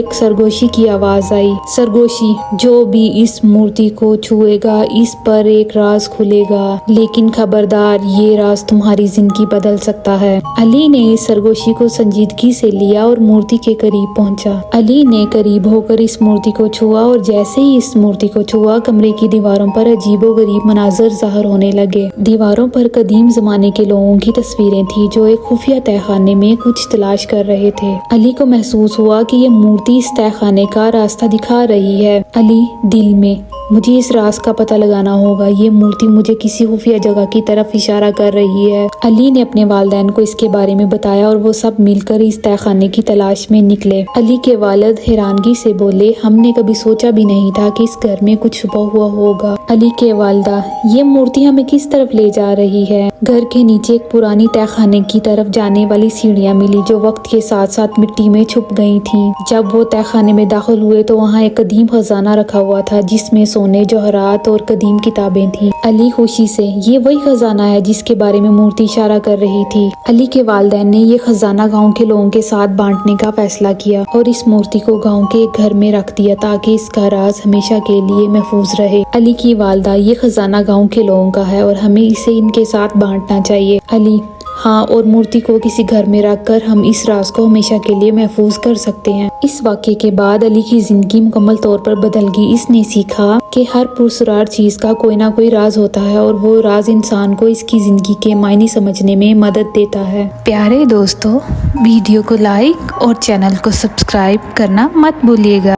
ایک سرگوشی کی آواز آئی، سرگوشی، جو بھی اس مورتی کو چھوئے گا اس پر ایک راز کھلے گا، لیکن خبردار یہ راز تمہاری زندگی بدل سکتا ہے۔ علی نے اس سرگوشی کو سنجیدگی سے لیا اور مورتی کے قریب پہنچا۔ علی نے قریب ہو کر اس مورتی کو چھوا اور جیسے ہی اس مورتی کو چھوا کمرے کی دیواروں پر عجیب و غریب مناظر ظاہر ہونے لگے۔ دیواروں پر قدیم زمانے کے لوگوں کی تصویریں تھیں جو ایک خفیہ تہہ خانے میں کچھ تلاش کر رہے تھے۔ علی کو محسوس ہوا کہ یہ مورتی اس تہہ خانے کا راستہ دکھا رہی ہے۔ علی دل میں، مجھے اس راز کا پتہ لگانا ہوگا، یہ مورتی مجھے کسی خفیہ جگہ کی طرف اشارہ کر رہی ہے۔ علی نے اپنے والدین کو اس کے بارے میں بتایا اور وہ سب مل کر اس تہہ خانے کی تلاش میں نکلے۔ علی کے والد حیرانگی سے بولے، ہم نے کبھی سوچا بھی نہیں تھا کہ اس گھر میں کچھ چھپا ہوا ہوگا۔ علی کے والدہ، یہ مورتی ہمیں کس طرف لے جا رہی ہے؟ گھر کے نیچے ایک پرانی تہہ خانے کی طرف جانے والی سیڑھیاں ملی جو وقت کے ساتھ ساتھ مٹی میں چھپ گئی تھیں۔ جب وہ تہہ خانے میں داخل ہوئے تو وہاں ایک قدیم خزانہ رکھا ہوا تھا جس میں سونے، جوہرات اور قدیم کتابیں تھیں۔ علی خوشی سے، یہ وہی خزانہ ہے جس کے بارے میں مورتی اشارہ کر رہی تھی۔ علی کے والدین نے یہ خزانہ گاؤں کے لوگوں کے ساتھ بانٹنے کا فیصلہ کیا اور اس مورتی کو گاؤں کے ایک گھر میں رکھ دیا تاکہ اس کا راز ہمیشہ کے لیے محفوظ رہے۔ علی کی والدہ، یہ خزانہ گاؤں کے لوگوں کا ہے اور ہمیں اسے ان کے ساتھ بانٹنا چاہیے۔ علی، ہاں، اور مورتی کو کسی گھر میں رکھ کر ہم اس راز کو ہمیشہ کے لیے محفوظ کر سکتے ہیں۔ اس واقعے کے بعد علی کی زندگی مکمل طور پر بدل گئی۔ اس نے سیکھا کہ ہر پراسرار چیز کا کوئی نہ کوئی راز ہوتا ہے اور وہ راز انسان کو اس کی زندگی کے معنی سمجھنے میں مدد دیتا ہے۔ پیارے دوستو، ویڈیو کو لائک اور چینل کو سبسکرائب کرنا مت بھولیے گا۔